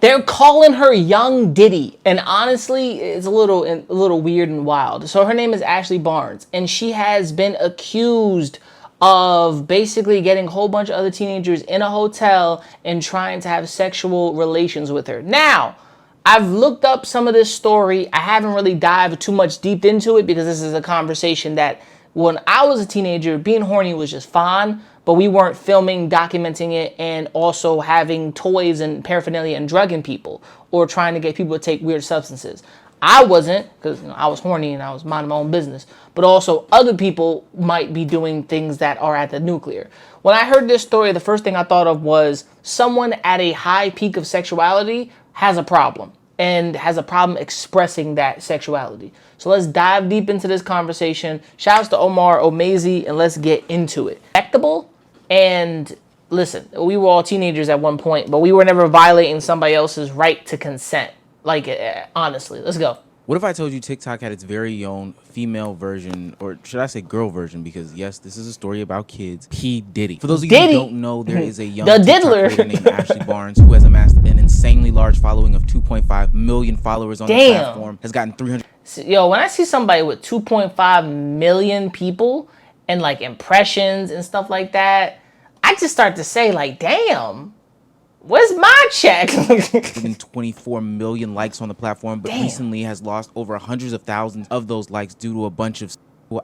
They're calling her Young Diddy, and honestly, it's a little weird and wild. So her name is Ashley Barnes, and she has been accused of basically getting a whole bunch of other teenagers in a hotel and trying to have sexual relations with her. Now, I've looked up some of this story. I haven't really dived too much deep into it because this is a conversation that when I was a teenager, being horny was just fine, but we weren't filming, documenting it, and also having toys and paraphernalia and drugging people or trying to get people to take weird substances. I wasn't, because I was horny and I was minding my own business, but also other people might be doing things that are at the nuclear. When I heard this story, the first thing I thought of was someone at a high peak of sexuality has a problem and has a problem expressing that sexuality. So let's dive deep into this conversation. Shouts to Omar Omazi, and let's get into it. Respectable, and listen, we were all teenagers at one point, but we were never violating somebody else's right to consent. Like, honestly, let's go. What if I told you TikTok had its very own female version, or should I say girl version? Because yes, this is a story about kids. P. Diddy. For those of you who don't know, there is a young TikTok creator named Ashley Barnes who has amassed an insanely large following of 2.5 million followers on the platform. Has gotten 300. Yo, when I see somebody with 2.5 million people and like impressions and stuff like that, I just start to say like, damn. Where's my check? 24 million likes on the platform, but recently has lost over hundreds of thousands of those likes due to a bunch of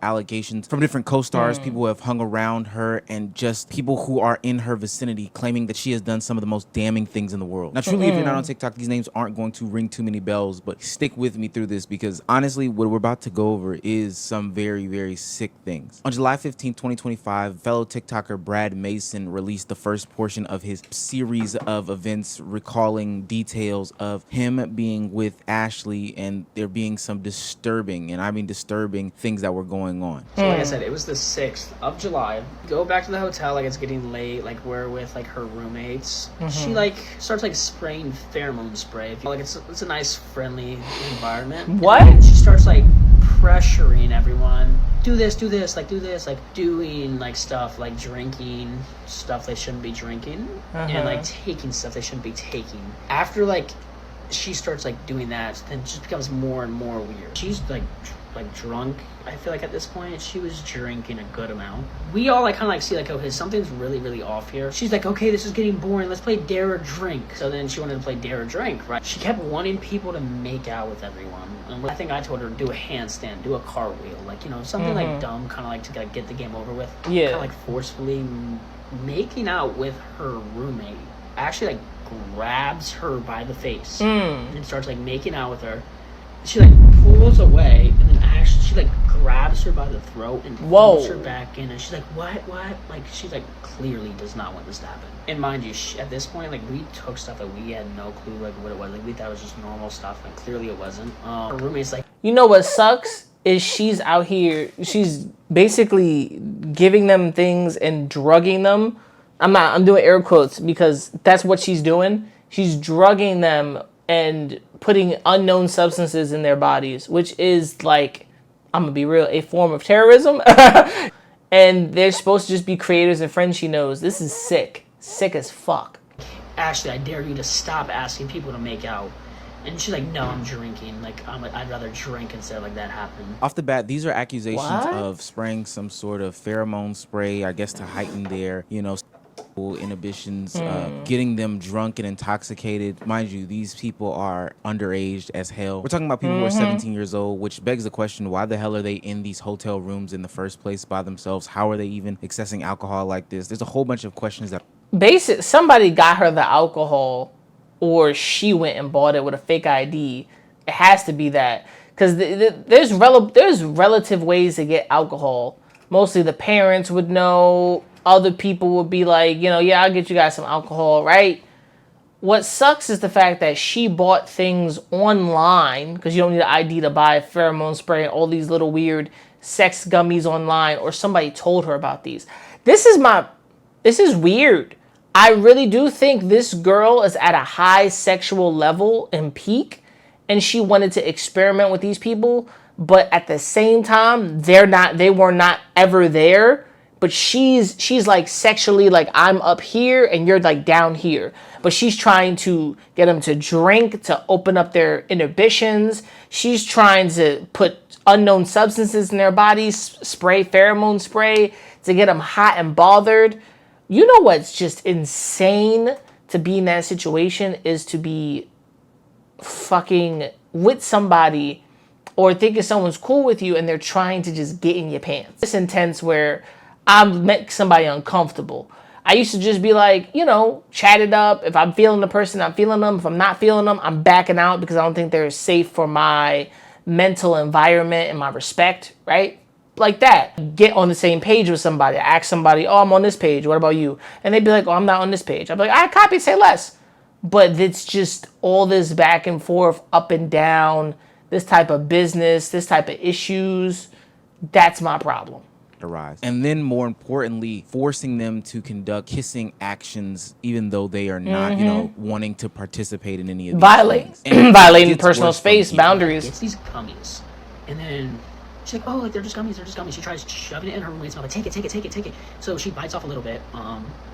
allegations from different co-stars, people who have hung around her, and just people who are in her vicinity claiming that she has done some of the most damning things in the world. Now, truly, if you're not on TikTok, these names aren't going to ring too many bells, but stick with me through this because honestly, what we're about to go over is some very, very sick things. On July 15, 2025, fellow TikToker Brad Mason released the first portion of his series of events recalling details of him being with Ashley and there being some disturbing, and I mean disturbing, things that were going on. So like I said, it was the 6th of July. Go back to the hotel, like it's getting late, like we're with like her roommates. She like starts like spraying pheromone spray. Like it's a nice friendly environment. What? And she starts like pressuring everyone. Do this, like do this, like doing like stuff like drinking stuff they shouldn't be drinking and like taking stuff they shouldn't be taking. After like she starts like doing that, then it just becomes more and more weird. She's like drunk. I feel like at this point she was drinking a good amount. We all like kind of like see like, okay, something's really off here. She's like, okay, this is getting boring, let's play dare or drink. So then she wanted to play dare or drink, right? She kept wanting people to make out with everyone, and I think I told her to do a handstand, do a cartwheel, like, you know, something like dumb, kind of like to get the game over with. Yeah, kind of like forcefully making out with her roommate. Actually like grabs her by the face and starts like making out with her. She like pulls away, and then actually she like grabs her by the throat and pulls her back in, and she's like, what? Like she's like clearly does not want this to happen. And mind you, at this point, like we took stuff that we had no clue like what it was. Like we thought it was just normal stuff, and clearly it wasn't. Her roommate's like, you know what sucks is she's out here, she's basically giving them things and drugging them. I'm doing air quotes because that's what she's doing. She's drugging them and putting unknown substances in their bodies, which is like, I'm gonna be real, a form of terrorism. And they're supposed to just be creators and friends she knows. This is sick as fuck. Ashley, I dare you to stop asking people to make out. And she's like, no, I'm drinking. Like, I'd rather drink instead of like that happen. Off the bat, these are accusations of spraying some sort of pheromone spray, I guess to heighten their, you know, inhibitions, getting them drunk and intoxicated. Mind you, these people are underage as hell. We're talking about people who are 17 years old, which begs the question, why the hell are they in these hotel rooms in the first place by themselves? How are they even accessing alcohol like this? There's a whole bunch of questions that somebody got her the alcohol, or she went and bought it with a fake ID. It has to be that, because there's relative ways to get alcohol. Mostly the parents would know. Other people would be like, you know, yeah, I'll get you guys some alcohol, right? What sucks is the fact that she bought things online, because you don't need an ID to buy pheromone spray and all these little weird sex gummies online, or somebody told her about these. This is weird. I really do think this girl is at a high sexual level and peak, and she wanted to experiment with these people, but at the same time, they were not ever there, but she's like sexually, like I'm up here and you're like down here. But she's trying to get them to drink, to open up their inhibitions. She's trying to put unknown substances in their bodies, spray pheromone spray to get them hot and bothered. You know what's just insane to be in that situation is to be fucking with somebody or thinking someone's cool with you and they're trying to just get in your pants. It's intense where I make somebody uncomfortable. I used to just be like, chat it up. If I'm feeling the person, I'm feeling them. If I'm not feeling them, I'm backing out because I don't think they're safe for my mental environment and my respect, right? Like that. Get on the same page with somebody. Ask somebody, oh, I'm on this page. What about you? And they'd be like, oh, I'm not on this page. I'd be like, I copy, say less. But it's just all this back and forth, up and down, this type of business, this type of issues. That's my problem. Arise. And then more importantly, forcing them to conduct kissing actions even though they are not, wanting to participate in any of these things. Violating personal space, boundaries. It's these gummies. And then she's like, oh, like they're just gummies. She tries shoving it in her roommate's mouth, like, take it. So she bites off a little bit,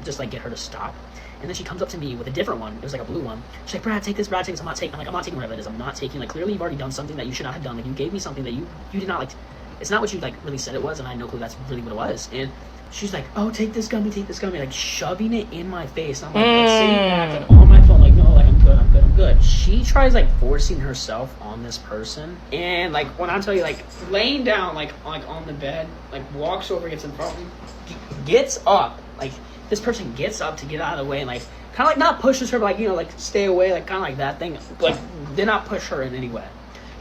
just like get her to stop. And then she comes up to me with a different one. It was like a blue one. She's like, Brad, take this. I'm not taking. I'm not taking whatever it is. I'm not taking. Like, clearly you've already done something that you should not have done. Like, you gave me something that you did not like. It's not what you like really said it was, and I know that's really what it was. And she's like, oh, take this gummy, like shoving it in my face. I'm like sitting back like, on my phone, like, no, like I'm good. She tries like forcing herself on this person, and like when I tell you, like laying down, like on the bed, like walks over, gets in front of me, gets up, like this person gets up to get out of the way, and like kind of like not pushes her, but like like stay away, like kind of like that thing, like did not push her in any way.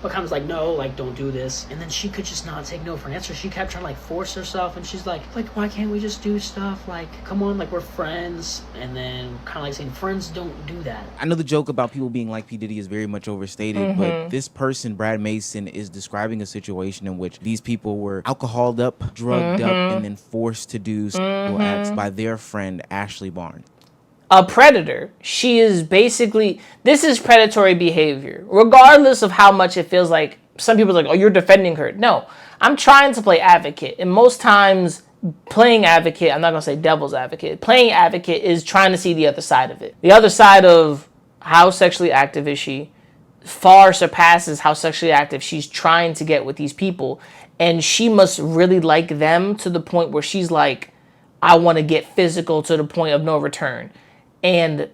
But kind of like, no, like, don't do this. And then she could just not take no for an answer. She kept trying to, like, force herself. And she's like, why can't we just do stuff? Like, come on, like, we're friends. And then kind of like saying, friends don't do that. I know the joke about people being like P. Diddy is very much overstated. But this person, Brad Mason, is describing a situation in which these people were alcoholed up, drugged up, and then forced to do sexual acts by their friend, Ashley Barnes. A predator. She is basically, this is predatory behavior, regardless of how much it feels like some people are like, oh, you're defending her. No, I'm trying to play advocate. And most times playing advocate, I'm not going to say devil's advocate, playing advocate is trying to see the other side of it. The other side of how sexually active is she far surpasses how sexually active she's trying to get with these people. And she must really like them to the point where she's like, I want to get physical to the point of no return. And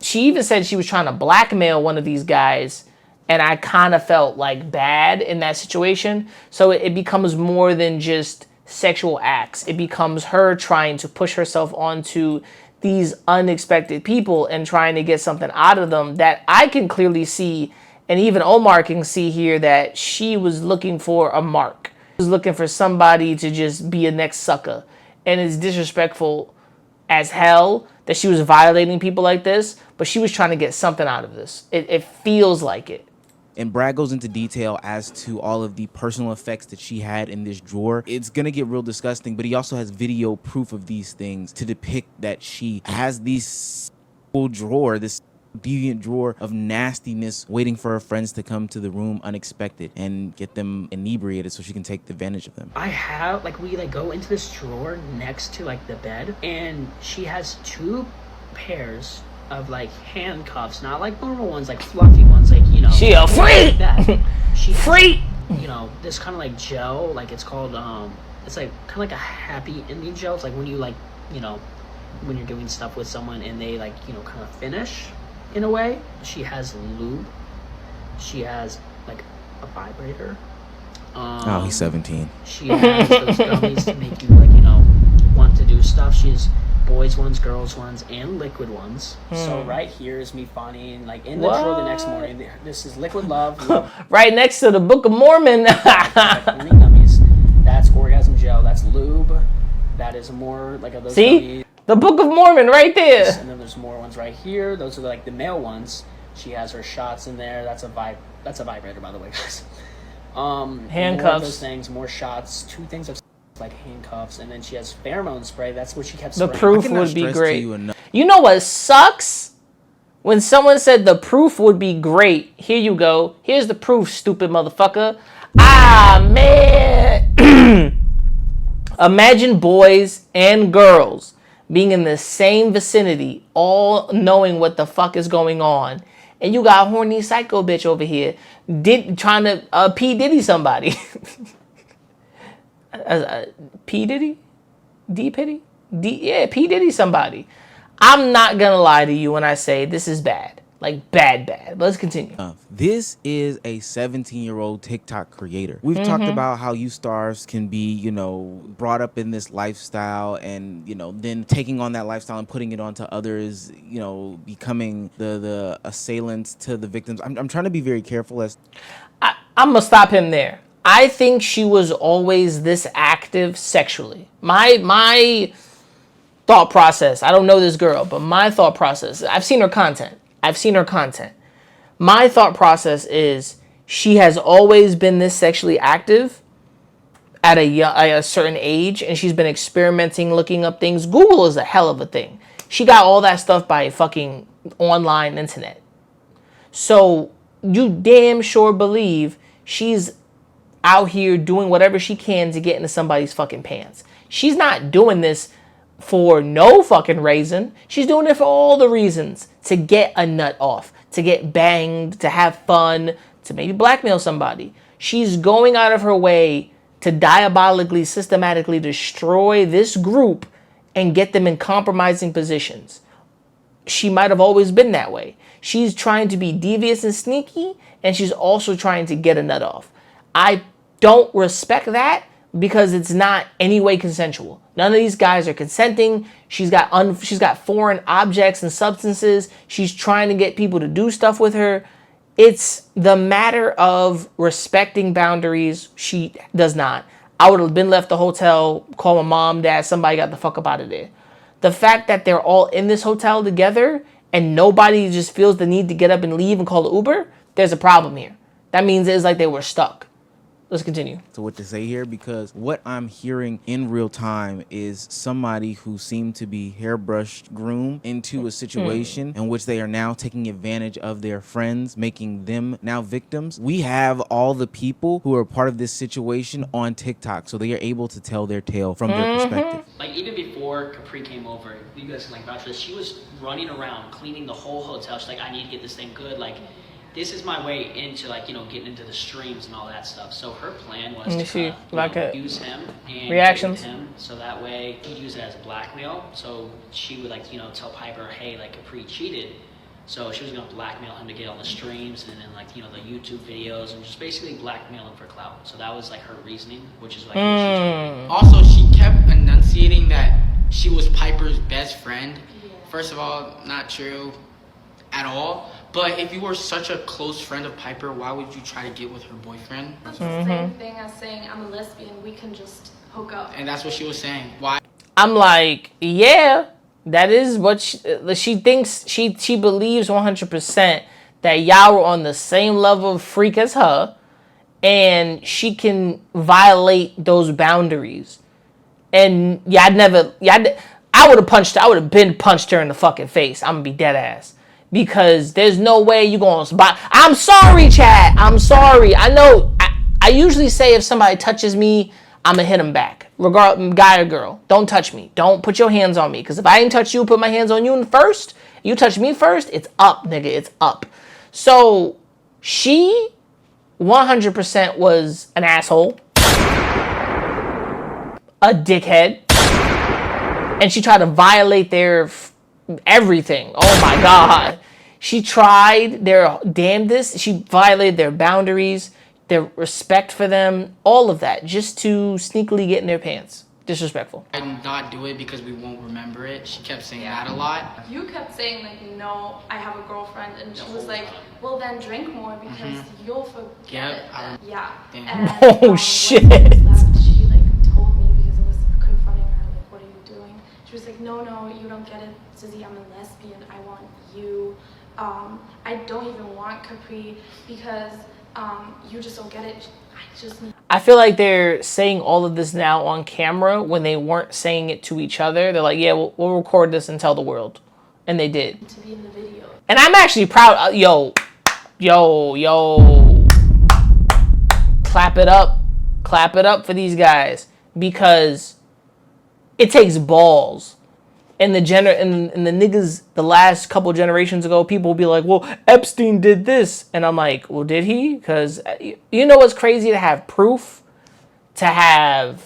she even said she was trying to blackmail one of these guys, and I kind of felt like bad in that situation. So it becomes more than just sexual acts. It becomes her trying to push herself onto these unexpected people and trying to get something out of them that I can clearly see, and even Omar can see here, that she was looking for a mark. She was looking for somebody to just be a next sucker. And it's disrespectful as hell that she was violating people like this, but she was trying to get something out of this. It feels like it. And Brad goes into detail as to all of the personal effects that she had in this drawer. It's going to get real disgusting, but he also has video proof of these things to depict that she has this drawer, this deviant drawer of nastiness waiting for her friends to come to the room unexpected and get them inebriated so she can take advantage of them. I have, like, we like go into this drawer next to like the bed, and she has 2 pairs of like handcuffs, not like normal ones, like fluffy ones, like, she a freak. Like she freak. This kind of like gel, like it's called it's like kind of like a happy ending gel. It's like when you like when you're doing stuff with someone and they like kind of finish in a way. She has lube. She has like a vibrator. Oh, he's 17. She has those gummies to make you like want to do stuff. She has boys ones, girls ones, and liquid ones. So right here is me finding like in the drawer the next morning. This is liquid love. Right next to the Book of Mormon. Gummies. That's orgasm gel. That's lube. That is more like of those. See? Gummies. The Book of Mormon right there. And then there's more ones right here. Those are like the male ones. She has her shots in there. That's a vibrator, by the way, guys. Handcuffs. More of those things, more shots. 2 things of like handcuffs, and then she has pheromone spray. That's what she kept spraying. The proof would be great. You know what sucks? When someone said the proof would be great. Here you go. Here's the proof, stupid motherfucker. Ah, man. Imagine boys and girls being in the same vicinity, all knowing what the fuck is going on. And you got a horny psycho bitch over here trying to P. Diddy somebody. P. Diddy? D. Pitty? Yeah, P. Diddy somebody. I'm not gonna lie to you when I say this is bad. Like, bad. But let's continue. This is a 17-year-old TikTok creator. We've talked about how you stars can be, brought up in this lifestyle and, then taking on that lifestyle and putting it onto others, becoming the assailants to the victims. I'm trying to be very careful as... I'm gonna stop him there. I think she was always this active sexually. My thought process, I don't know this girl, but my thought process, I've seen her content. My thought process is she has always been this sexually active at a certain age, and she's been experimenting, looking up things. Google is a hell of a thing. She got all that stuff by fucking online internet. So you damn sure believe she's out here doing whatever she can to get into somebody's fucking pants. She's not doing this for no fucking reason. She's doing it for all the reasons. To get a nut off, to get banged, to have fun, to maybe blackmail somebody. She's going out of her way to diabolically, systematically destroy this group and get them in compromising positions. She might have always been that way. She's trying to be devious and sneaky, and she's also trying to get a nut off. I don't respect that because it's not any way consensual. None of these guys are consenting. She's got foreign objects and substances. She's trying to get people to do stuff with her. It's the matter of respecting boundaries. She does not. I would have been left the hotel, call my mom, dad, somebody got the fuck up out of there. The fact that they're all in this hotel together and nobody just feels the need to get up and leave and call the Uber, there's a problem here. That means it's like they were stuck. Let's continue. To what to say here, because what I'm hearing in real time is somebody who seemed to be hairbrushed groomed into a situation in which they are now taking advantage of their friends, making them now victims. We have all the people who are part of this situation on TikTok, so they are able to tell their tale from their perspective. Like, even before Capri came over, you guys can like vouch for this, she was running around cleaning the whole hotel. She's like, I need to get this thing good. Like, this is my way into, like, getting into the streams and all that stuff. So her plan was to use him and reactions get with him, so that way he'd use it as blackmail. So she would tell Piper, hey, like, Capri cheated. So she was gonna blackmail him to get on the streams and then the YouTube videos and just basically blackmail him for clout. So that was like her reasoning, which is like Also, she kept enunciating that she was Piper's best friend. First of all, not true at all. But if you were such a close friend of Piper, why would you try to get with her boyfriend? That's the same thing as saying I'm a lesbian, we can just hook up. And that's what she was saying. Why? I'm like, yeah, that is what she thinks. She believes 100% that y'all were on the same level of freak as her, and she can violate those boundaries. And I would have been punched her in the fucking face. I'm gonna be dead ass. Because there's no way you gonna spot. I'm sorry, chat. I'm sorry. I know. I usually say if somebody touches me, I'm gonna hit them back, guy or girl. Don't touch me. Don't put your hands on me. Because if I ain't touch you, put my hands on you first. You touch me first. It's up, nigga. It's up. So she 100% was an asshole, a dickhead, and she tried to violate their everything. Oh my God. She tried their damnedest. She violated their boundaries, their respect for them, all of that, just to sneakily get in their pants. Disrespectful. I did not do it because we won't remember it. She kept saying that a lot. You kept saying, like, no, I have a girlfriend, and she was like, well, then drink more because you'll forget it. Yeah. And, oh, shit. When she left, she, like, told me because I was confronting her, like, what are you doing? She was like, no, you don't get it, Susie, I'm a lesbian, I want you. I don't even want Capri because you just don't get it. I feel like they're saying all of this now on camera when they weren't saying it to each other. They're like, yeah, we'll record this and tell the world. And they did. To be in the video. And I'm actually proud. Yo. Clap it up for these guys. Because It takes balls. And the niggas, the last couple generations ago, people will be like, well, Epstein did this. And I'm like, well, did he? Because you know what's crazy? To have proof, to have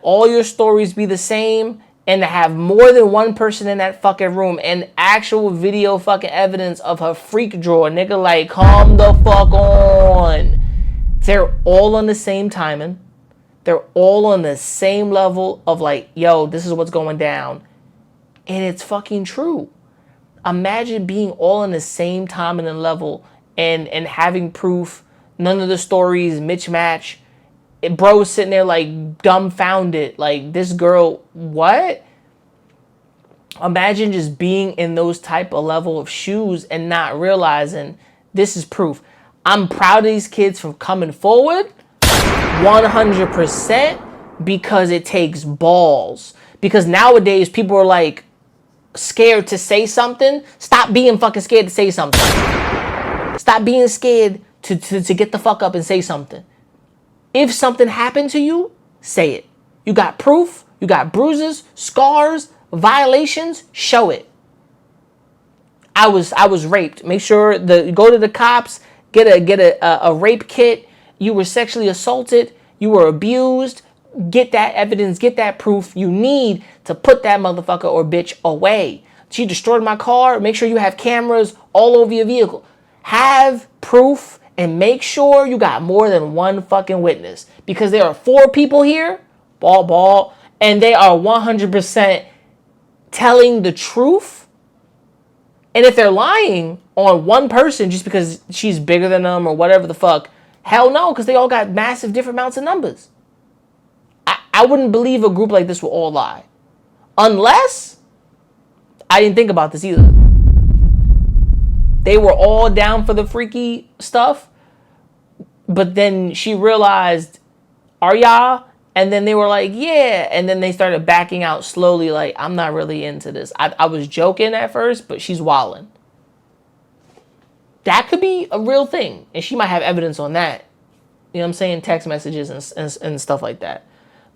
all your stories be the same, and to have more than one person in that fucking room and actual video fucking evidence of her freak drawer. Nigga, like, calm the fuck on. They're all on the same timing. They're all on the same level of like, yo, this is what's going down. And it's fucking true. Imagine being all on the same timing and level and having proof. None of the stories mismatch. Bro's sitting there like dumbfounded. Like, this girl, what? Imagine just being in those type of level of shoes and not realizing this is proof. I'm proud of these kids for coming forward. 100%, because it takes balls. Because nowadays people are like scared to say something. Stop being fucking scared to say something. Stop being scared to get the fuck up and say something. If something happened to you, say it. You got proof, you got bruises, scars, violations, show it. I was raped. Make sure go to the cops, get a rape kit. You were sexually assaulted. You were abused. Get that evidence. Get that proof. You need to put that motherfucker or bitch away. She destroyed my car. Make sure you have cameras all over your vehicle. Have proof and make sure you got more than one fucking witness. Because there are 4 people here, and they are 100% telling the truth. And if they're lying on one person just because she's bigger than them or whatever the fuck, hell no, because they all got massive different amounts of numbers. I wouldn't believe a group like this will all lie. Unless, I didn't think about this either. They were all down for the freaky stuff, but then she realized, are y'all? And then they were like, yeah. And then they started backing out slowly like, I'm not really into this. I was joking at first, but she's wilding. That could be a real thing. And she might have evidence on that. You know what I'm saying? Text messages and stuff like that.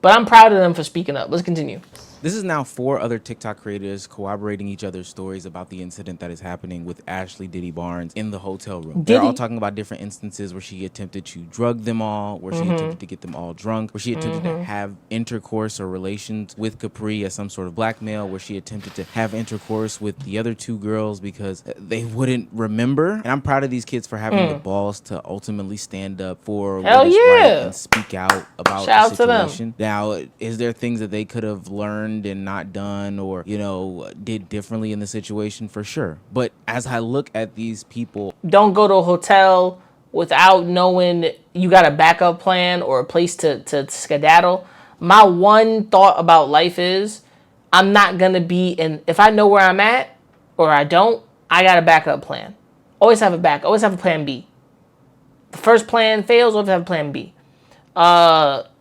But I'm proud of them for speaking up. Let's continue. This is now 4 other TikTok creators corroborating each other's stories about the incident that is happening with Ashley Diddy Barnes in the hotel room. They're all talking about different instances where she attempted to drug them all, where she attempted to get them all drunk, where she attempted to have intercourse or relations with Capri as some sort of blackmail, where she attempted to have intercourse with the other 2 girls because they wouldn't remember. And I'm proud of these kids for having the balls to ultimately stand up for what is right and speak out about the situation. Now, is there things that they could have learned and not done or, you know, did differently in the situation? For sure. But as I look at these people, don't go to a hotel without knowing you got a backup plan or a place to skedaddle. My one thought about life is I'm not going to be in, if I know where I'm at or I don't, I got a backup plan. Always have always have a plan B. The first plan fails, always have a plan B.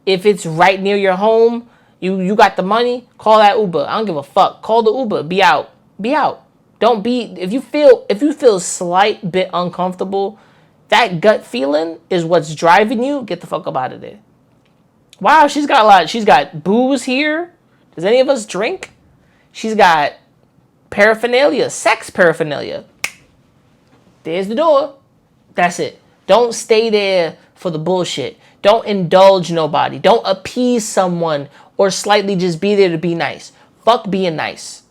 If it's right near your home, you got the money, call that Uber. I don't give a fuck. Call the Uber. Be out. Be out. Don't be, if you feel slight bit uncomfortable, that gut feeling is what's driving you, get the fuck up out of there. Wow, she's got booze here. Does any of us drink? She's got paraphernalia, sex paraphernalia. There's the door. That's it. Don't stay there for the bullshit. Don't indulge nobody. Don't appease someone or slightly just be there to be nice. Fuck being nice.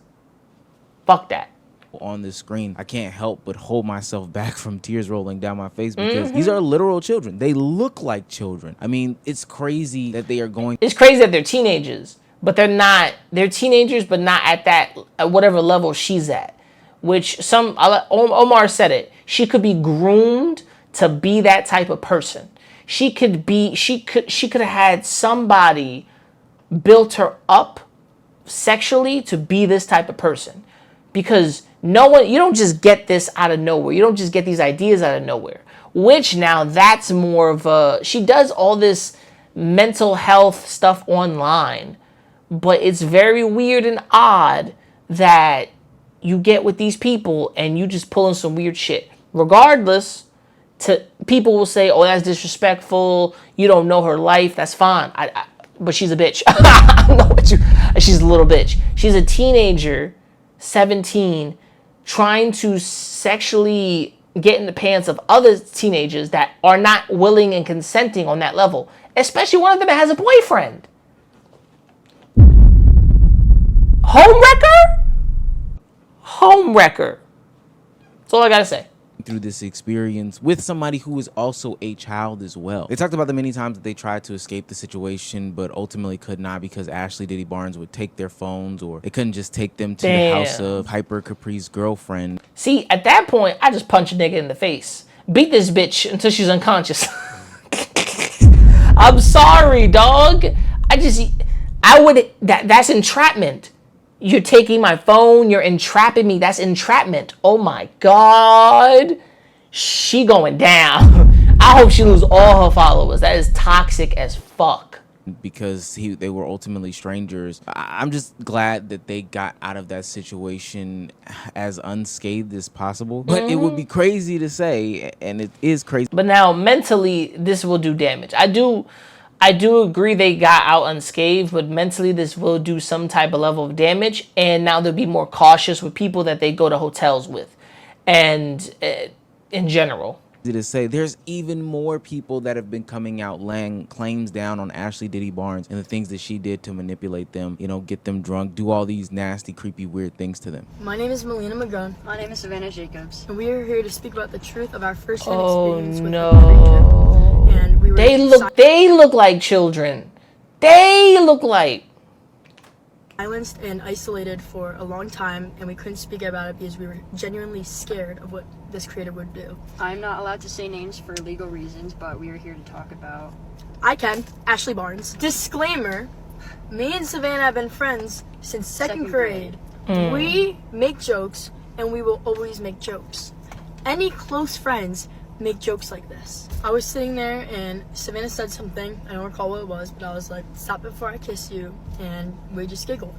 Fuck that. On this screen, I can't help but hold myself back from tears rolling down my face because these are literal children. They look like children. I mean, it's crazy that they are going. It's crazy that they're teenagers, but they're not. They're teenagers, but not at whatever level she's at. Which Omar said it. She could be groomed to be that type of person. She could have had somebody built her up sexually to be this type of person. Because you don't just get this out of nowhere. You don't just get these ideas out of nowhere. Which now that's more of she does all this mental health stuff online. But it's very weird and odd that you get with these people and you just pulling some weird shit. Regardless, people will say, oh, that's disrespectful. You don't know her life. That's fine. but she's a bitch. I don't know what she's a little bitch. She's a teenager, 17, trying to sexually get in the pants of other teenagers that are not willing and consenting on that level. Especially one of them that has a boyfriend. Homewrecker? Homewrecker. That's all I gotta say. Through this experience with somebody who is also a child as well. They talked about the many times that they tried to escape the situation, but ultimately could not because Ashley Diddy Barnes would take their phones, or they couldn't just take them to the house of Hyper Capri's girlfriend. See, at that point, I just punch a nigga in the face. Beat this bitch until she's unconscious. I'm sorry, dog. That's entrapment. You're taking my phone, you're entrapping me. That's entrapment. Oh my God. She going down. I hope she lose all her followers. That is toxic as fuck. Because they were ultimately strangers. I'm just glad that they got out of that situation as unscathed as possible. But it would be crazy to say, and it is crazy. But now mentally, this will do damage. I do agree they got out unscathed, but mentally this will do some type of level of damage. And now they'll be more cautious with people that they go to hotels with, and in general. To say there's even more people that have been coming out laying claims down on Ashley Diddy Barnes and the things that she did to manipulate them, get them drunk, do all these nasty, creepy, weird things to them. My name is Melina McGrath. My name is Savannah Jacobs. And we are here to speak about the truth of our first-hand experience with no. the creature. And we were they look like children. They look like silenced and isolated for a long time, and we couldn't speak about it because we were genuinely scared of what this creator would do. I'm not allowed to say names for legal reasons, but we are here to talk about... I can. Ashley Barnes. Disclaimer, me and Savannah have been friends since second grade. We make jokes, and we will always make jokes. Any close friends make jokes like this. I was sitting there, and Savannah said something. I don't recall what it was, but I was like, "Stop before I kiss you," and we just giggled.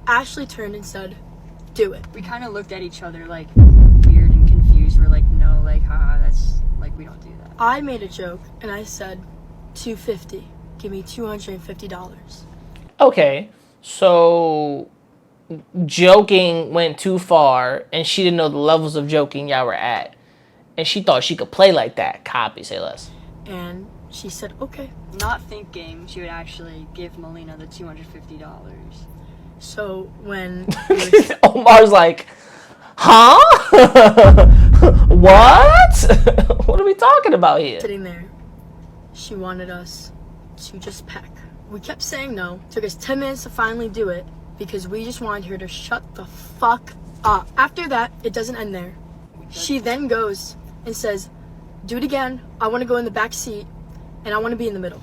Ashley turned and said, "Do it." We kind of looked at each other like weird and confused. We're like, no, like, haha, that's, like, we don't do that. I made a joke, and I said, $250. Give me $250. Okay, so joking went too far, and she didn't know the levels of joking y'all were at. And she thought she could play like that. Copy, say less. And she said, okay. Not thinking she would actually give Melina the $250. So when Omar's like, huh? What? What are we talking about here? Sitting there, she wanted us to just peck. We kept saying no. Took us 10 minutes to finally do it because we just wanted her to shut the fuck up. After that, it doesn't end there. She then goes and says, do it again. I want to go in the back seat and I want to be in the middle.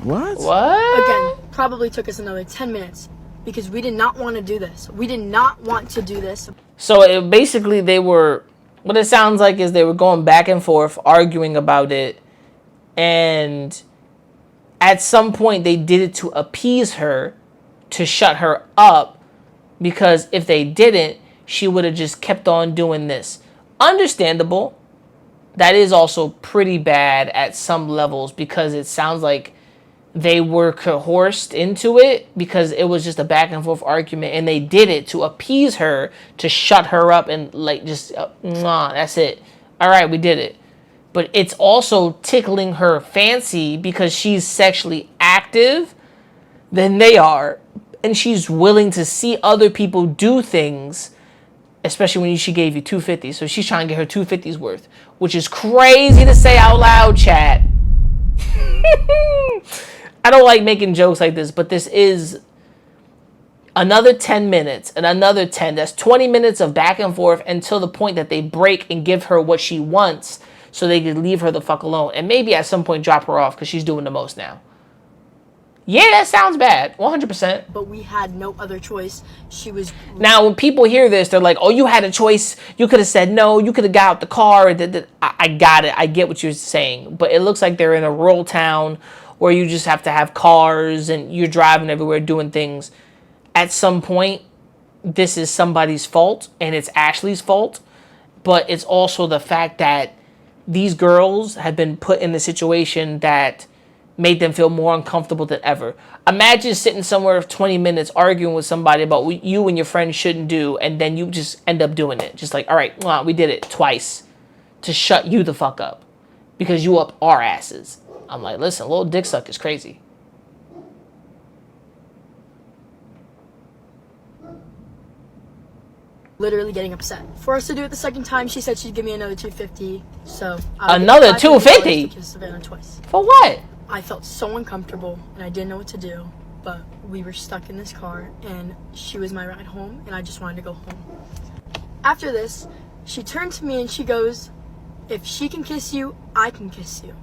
What? What? Again, probably took us another 10 minutes because we did not want to do this. We did not want to do this. So basically what it sounds like is they were going back and forth, arguing about it. And at some point they did it to appease her, to shut her up, because if they didn't, she would have just kept on doing this. Understandable. That is also pretty bad at some levels because it sounds like they were coerced into it because it was just a back and forth argument, and they did it to appease her, to shut her up and like just, that's it. All right, we did it. But it's also tickling her fancy because she's sexually active than they are, and she's willing to see other people do things, especially when she gave you $250. So she's trying to get her $250's worth, which is crazy to say out loud, chat. I don't like making jokes like this, but this is another 10 minutes and another 10. That's 20 minutes of back and forth until the point that they break and give her what she wants so they can leave her the fuck alone. And maybe at some point drop her off because she's doing the most now. Yeah, that sounds bad. 100%. But we had no other choice. She was... Now, when people hear this, they're like, oh, you had a choice. You could have said no. You could have got out the car. I got it. I get what you're saying. But it looks like they're in a rural town where you just have to have cars and you're driving everywhere doing things. At some point, this is somebody's fault, and it's Ashley's fault. But it's also the fact that these girls have been put in the situation that made them feel more uncomfortable than ever. Imagine sitting somewhere for 20 minutes arguing with somebody about what you and your friend shouldn't do, and then you just end up doing it. Just like, all right, well, we did it twice to shut you the fuck up because you up our asses. I'm like, listen, little dick suck is crazy. Literally getting upset. For us to do it the second time, she said she'd give me another $250. So another $250 to kiss Savannah twice. For what? I felt so uncomfortable and I didn't know what to do. But we were stuck in this car and she was my ride home and I just wanted to go home. After this, she turned to me and she goes, "If she can kiss you, I can kiss you."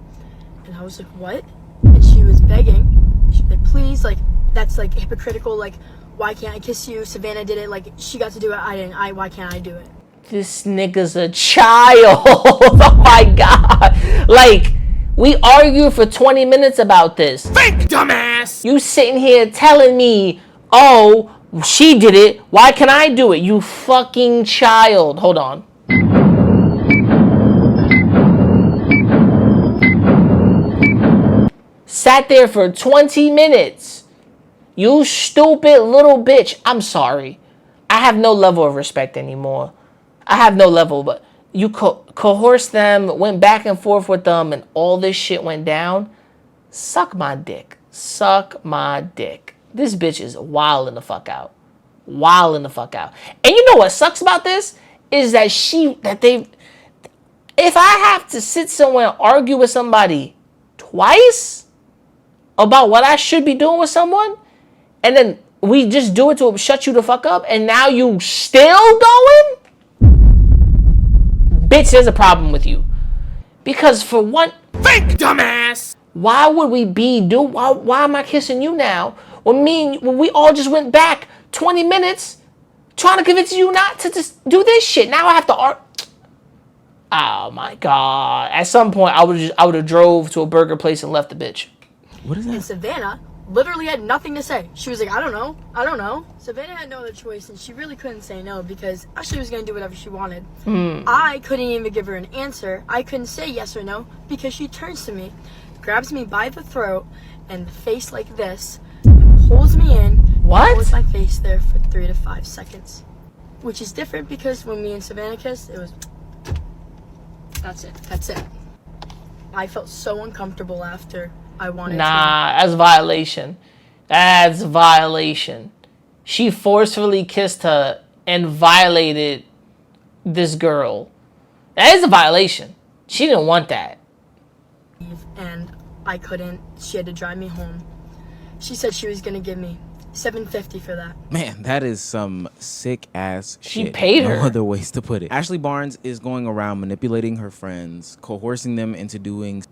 And I was like, "What?" And she was begging. She was like, "Please, like that's like hypocritical. Like, why can't I kiss you? Savannah did it. Like, she got to do it. I didn't. Why can't I do it?" This nigga's a child. Oh my God. Like, we argued for 20 minutes about this. Fake dumbass! You sitting here telling me, oh, she did it. Why can't I do it? You fucking child. Hold on. Sat there for 20 minutes. You stupid little bitch. I'm sorry. I have no level of respect anymore. I have no level, but you coerced them, went back and forth with them, and all this shit went down. Suck my dick. Suck my dick. This bitch is wilding the fuck out. Wilding the fuck out. And you know what sucks about this? Is that if I have to sit somewhere and argue with somebody twice about what I should be doing with someone, and then we just do it to shut you the fuck up, and now you still going? Bitch, there's a problem with you. Because for one... Fake dumbass! Why would we why am I kissing you now? When we all just went back 20 minutes trying to convince you not to just do this shit. Now I have to Oh my God. At some point, I would have drove to a burger place and left the bitch. What is that? And Savannah literally had nothing to say. She was like, I don't know. Savannah had no other choice, and she really couldn't say no because Ashley was going to do whatever she wanted. I couldn't even give her an answer. I couldn't say yes or no because she turns to me, grabs me by the throat and the face like this, and pulls me in. What? Holds my face there for 3 to 5 seconds. Which is different because when me and Savannah kissed, it was... That's it. I felt so uncomfortable after. I wanted to. That's violation. That's violation. She forcefully kissed her and violated this girl. That is a violation. She didn't want that. And I couldn't. She had to drive me home. She said she was going to give me $750 for that. Man, that is some sick ass shit. She paid her. No other ways to put it. Ashley Barnes is going around manipulating her friends, coercing them into doing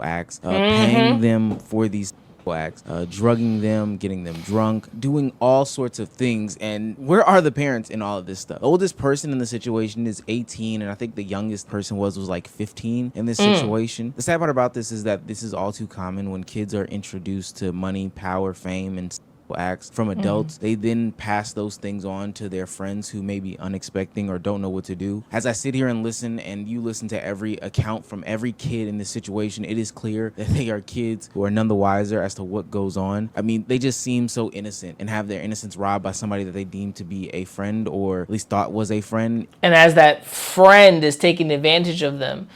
acts, paying them for these acts, drugging them, getting them drunk, doing all sorts of things. And where are the parents in all of this stuff? The oldest person in the situation is 18, and I think the youngest person was like 15 in this situation. The sad part about this is that this is all too common when kids are introduced to money, power, fame, and acts from adults. They then pass those things on to their friends who may be unexpecting or don't know what to do. As I sit here and listen, and you listen to every account from every kid in this situation, it is clear that they are kids who are none the wiser as to what goes on. I mean, they just seem so innocent and have their innocence robbed by somebody that they deem to be a friend, or at least thought was a friend. And as that friend is taking advantage of them,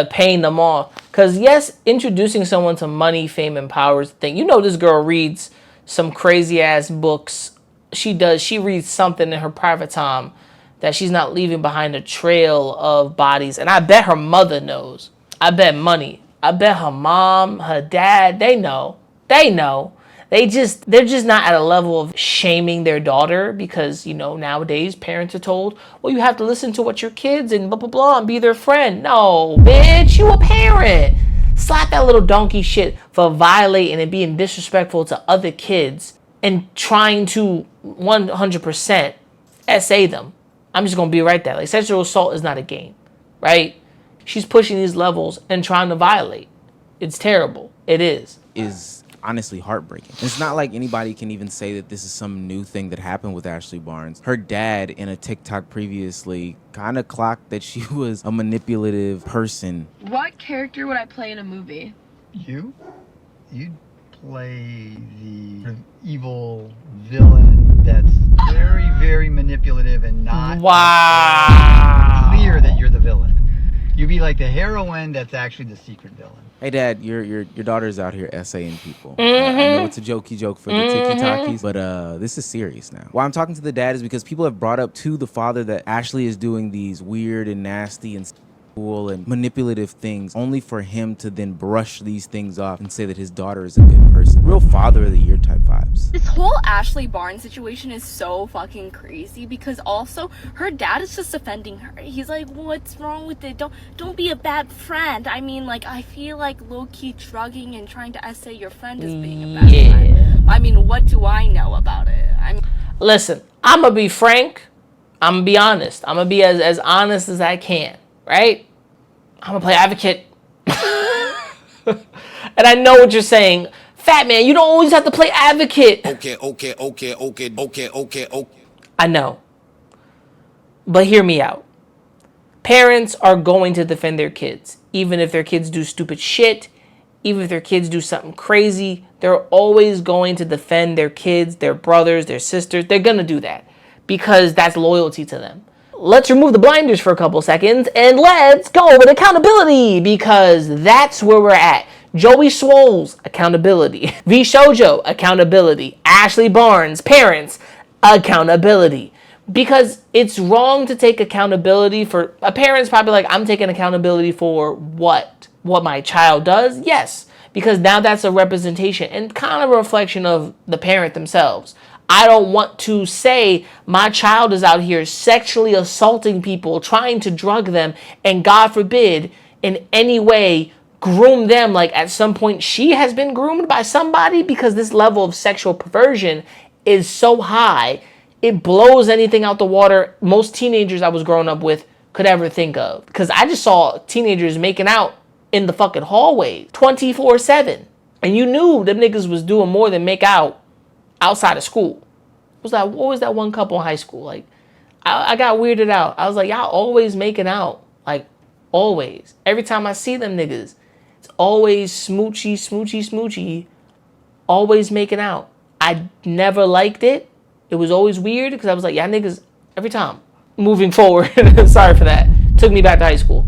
paying them off. Because yes, introducing someone to money, fame, and power is the thing. You know, this girl reads some crazy ass books. She reads something in her private time that she's not leaving behind a trail of bodies. And I bet her mother knows. I bet money. I bet her mom, her dad, they know. They're just not at a level of shaming their daughter because, you know, nowadays parents are told, well, you have to listen to what your kids and blah, blah, blah and be their friend. No, bitch, you a parent. Slap that little donkey shit for violating and being disrespectful to other kids and trying to 100% essay them. I'm just going to be right there. Like, sexual assault is not a game, right? She's pushing these levels and trying to violate. It's terrible. It is. Is honestly heartbreaking. It's not like anybody can even say that this is some new thing that happened with Ashley Barnes. Her dad in a TikTok previously kind of clocked that she was a manipulative person. What character would I play in a movie? You? you'd play the sort of evil villain that's very, very manipulative and not clear that you're the villain. You'd be like the heroine that's actually the secret villain. Hey, Dad, your daughter's out here essaying people. I know it's a jokey joke for the tiki-talkies, but this is serious now. Why I'm talking to the dad is because people have brought up to the father that Ashley is doing these weird and nasty and and manipulative things, only for him to then brush these things off and say that his daughter is a good person. Real father of the year type vibes. This whole Ashley Barnes situation is so fucking crazy because also her dad is just defending her. He's like, what's wrong with it? Don't be a bad friend. I mean, like, I feel like low-key drugging and trying to essay your friend as being a bad friend. I mean, what do I know about it? Listen, I'm gonna be frank. I'm gonna be honest. I'm gonna be as honest as I can, right? I'm gonna play advocate. And I know what you're saying. Fat man, you don't always have to play advocate. Okay. I know. But hear me out. Parents are going to defend their kids. Even if their kids do stupid shit, even if their kids do something crazy, they're always going to defend their kids, their brothers, their sisters. They're gonna do that because that's loyalty to them. Let's remove the blinders for a couple seconds and let's go with accountability because that's where we're at. Joey Swole's accountability. V Shoujo, accountability. Ashley Barnes, parents, accountability. Because it's wrong to take accountability for, a parent's probably like, I'm taking accountability for what? What my child does? Yes, because now that's a representation and kind of a reflection of the parent themselves. I don't want to say my child is out here sexually assaulting people, trying to drug them, and God forbid, in any way, groom them. Like at some point, she has been groomed by somebody because this level of sexual perversion is so high, it blows anything out the water most teenagers I was growing up with could ever think of. Because I just saw teenagers making out in the fucking hallway 24/7. And you knew them niggas was doing more than make out outside of school. What was that one couple in high school? Like, I got weirded out. I was like, y'all always making out. Like, always. Every time I see them niggas, it's always smoochy. Always making out. I never liked it. It was always weird because I was like, y'all niggas, every time. Moving forward, sorry for that. Took me back to high school.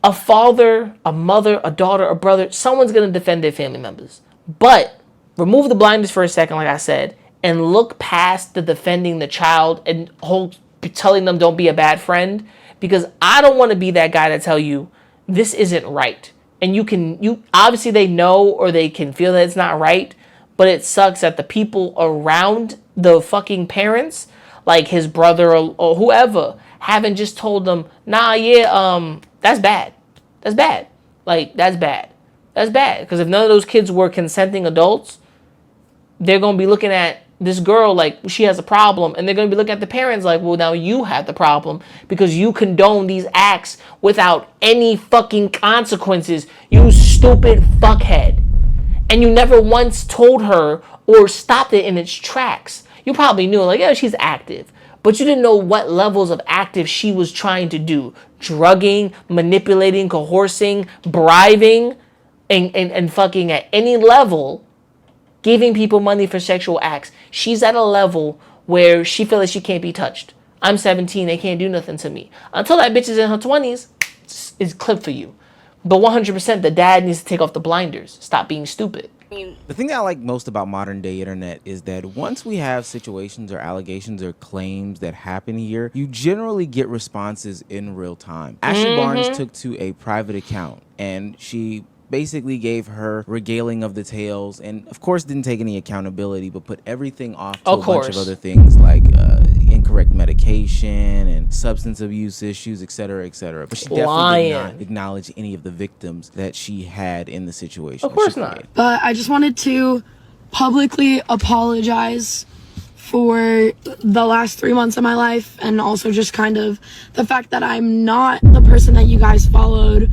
A father, a mother, a daughter, a brother, someone's going to defend their family members. But remove the blinders for a second, like I said, and look past the defending the child and telling them don't be a bad friend, because I don't want to be that guy to tell you this isn't right. And you obviously they know or they can feel that it's not right, but it sucks that the people around the fucking parents, like his brother or whoever, haven't just told them, nah, yeah, that's bad. That's bad. Like, that's bad. That's bad. Because if none of those kids were consenting adults, they're going to be looking at this girl like she has a problem. And they're going to be looking at the parents like, well, now you have the problem because you condone these acts without any fucking consequences. You stupid fuckhead. And you never once told her or stopped it in its tracks. You probably knew, like, yeah, she's active. But you didn't know what levels of active she was trying to do. Drugging, manipulating, coercing, bribing, and fucking at any level, giving people money for sexual acts. She's at a level where she feels like she can't be touched. I'm 17, they can't do nothing to me. Until that bitch is in her 20s, it's clipped for you. But 100%, the dad needs to take off the blinders. Stop being stupid. The thing that I like most about modern day internet is that once we have situations or allegations or claims that happen here, you generally get responses in real time. Ashley Barnes took to a private account and she basically gave her regaling of the tales and of course didn't take any accountability, but put everything off to a bunch of other things like incorrect medication and substance abuse issues, etc., etc. But she definitely did not acknowledge any of the victims that she had in the situation. Of course not. But I just wanted to publicly apologize for the last 3 months of my life, and also just kind of the fact that I'm not the person that you guys followed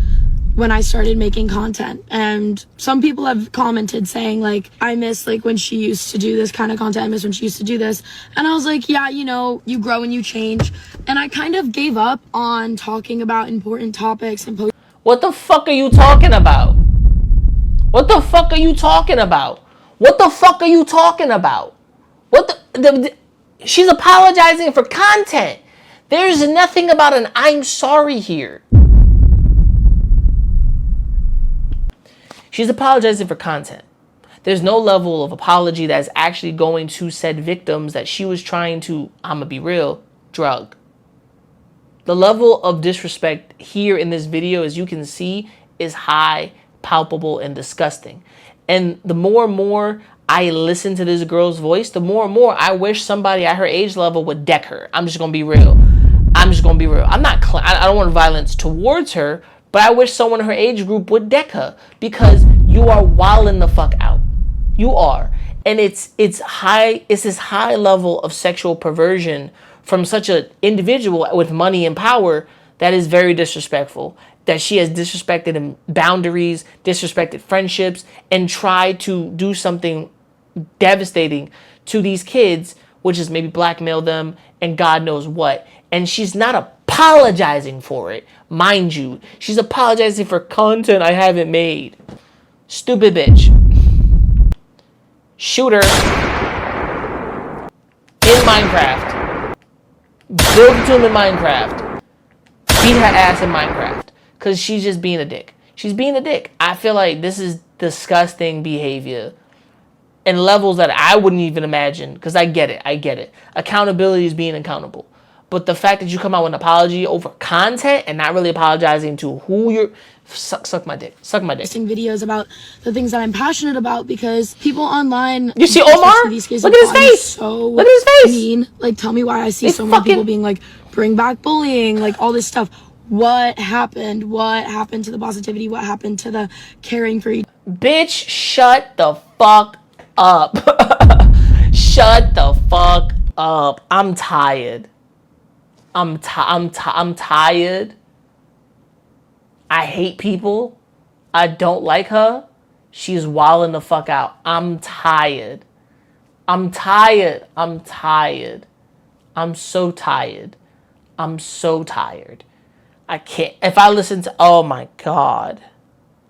when I started making content. And some people have commented saying like, I miss like when she used to do this kind of content, I miss when she used to do this. And I was like, yeah, you know, you grow and you change. And I kind of gave up on talking about important topics and what the fuck are you talking about? What the fuck are you talking about? What the fuck are you talking about? She's apologizing for content. There's nothing about an I'm sorry here. She's apologizing for content. There's no level of apology that's actually going to said victims that she was trying to, I'ma be real, drug. The level of disrespect here in this video, as you can see, is high, palpable, and disgusting. And the more and more I listen to this girl's voice, the more and more I wish somebody at her age level would deck her. I'm just gonna be real. I don't want violence towards her, but I wish someone in her age group would deck her, because you are wilding the fuck out. You are. And it's this high level of sexual perversion from such an individual with money and power that is very disrespectful. That she has disrespected boundaries, disrespected friendships, and tried to do something devastating to these kids, which is maybe blackmail them and God knows what. And she's not apologizing for it, mind you. She's apologizing for content I haven't made. Stupid bitch. Shoot her in Minecraft. Build a tomb in Minecraft. Beat her ass in Minecraft. Because she's just being a dick. She's being a dick. I feel like this is disgusting behavior. And levels that I wouldn't even imagine. Because I get it. Accountability is being accountable. But the fact that you come out with an apology over content and not really apologizing to who you're... Suck my dick. Suck my dick. Videos about the things that I'm passionate about, because people online... You see Omar? Look at his face. So Look at his face. Mean. Like, tell me why I see so many people being like, bring back bullying, like all this stuff. What happened? What happened to the positivity? What happened to the caring for each... Bitch, shut the fuck up. Shut the fuck up. I'm tired. I'm tired. I hate people. I don't like her. She's wilding the fuck out. I'm tired. I'm tired. I'm tired. I'm so tired. I'm so tired. I can't. If I listen to, oh my God.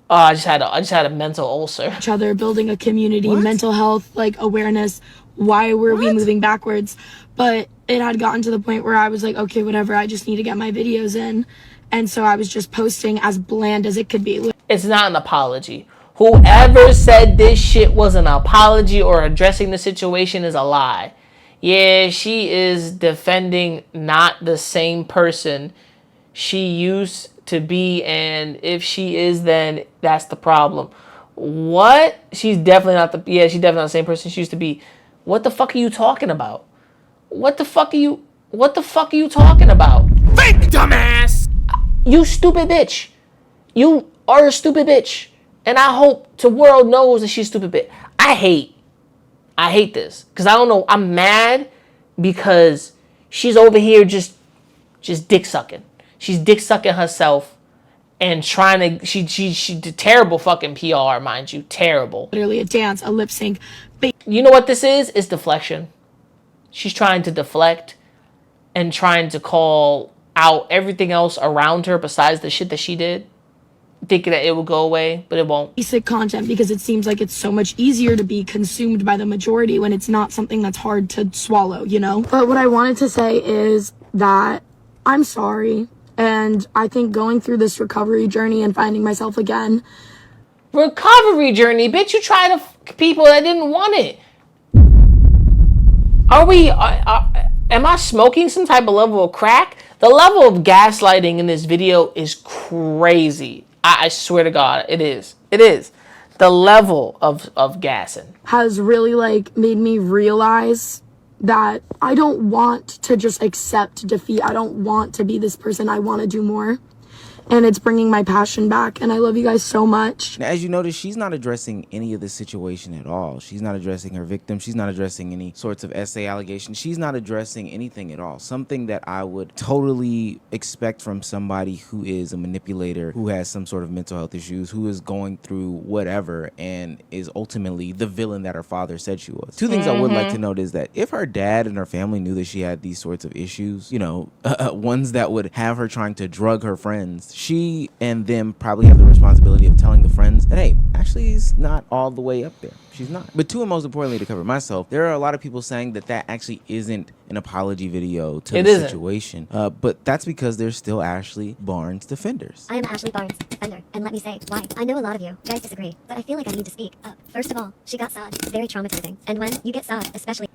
Oh, I just had a mental ulcer. Each other, building a community, mental health, like awareness. Why were we moving backwards? But it had gotten to the point where I was like, okay, whatever. I just need to get my videos in. And so I was just posting as bland as it could be. It's not an apology. Whoever said this shit was an apology or addressing the situation is a lie. Yeah, she is defending not the same person she used to be, and if she is, then that's the problem. What? She's definitely not she's definitely not the same person she used to be. What the fuck are you talking about? What the fuck are you talking about? Fake dumbass! You stupid bitch. You are a stupid bitch. And I hope the world knows that she's a stupid bitch. I hate this. Because I don't know. I'm mad because she's over here just dick sucking. She's dick sucking herself and trying to, she did terrible fucking PR, mind you. Terrible. Literally a dance, a lip sync. You know what this is? It's deflection. She's trying to deflect and trying to call out everything else around her besides the shit that she did, thinking that it will go away, but it won't. Basic content, because it seems like it's so much easier to be consumed by the majority when it's not something that's hard to swallow, you know? But what I wanted to say is that I'm sorry, and I think going through this recovery journey and finding myself again. Recovery journey? Bitch, you tried to people that didn't want it. Am I smoking some type of level of crack? The level of gaslighting in this video is crazy. I swear to God, it is. It is. The level of gassing has really like made me realize that I don't want to just accept defeat. I don't want to be this person. I want to do more. And it's bringing my passion back. And I love you guys so much. Now, as you notice, she's not addressing any of the situation at all. She's not addressing her victim. She's not addressing any sorts of essay allegations. She's not addressing anything at all. Something that I would totally expect from somebody who is a manipulator, who has some sort of mental health issues, who is going through whatever and is ultimately the villain that her father said she was. Two things I would like to note is that if her dad and her family knew that she had these sorts of issues, you know, ones that would have her trying to drug her friends friends. She and them probably have the responsibility of telling the friends that, hey, actually, it's not all the way up there. She's not. But two, and most importantly, to cover myself, there are a lot of people saying that that actually isn't an apology video to the situation. But that's because they're still Ashley Barnes defenders. I am Ashley Barnes, defender, and let me say why. I know a lot of you guys disagree, but I feel like I need to speak up. First of all, she got sawed. Very traumatizing. And when you get sawed, especially...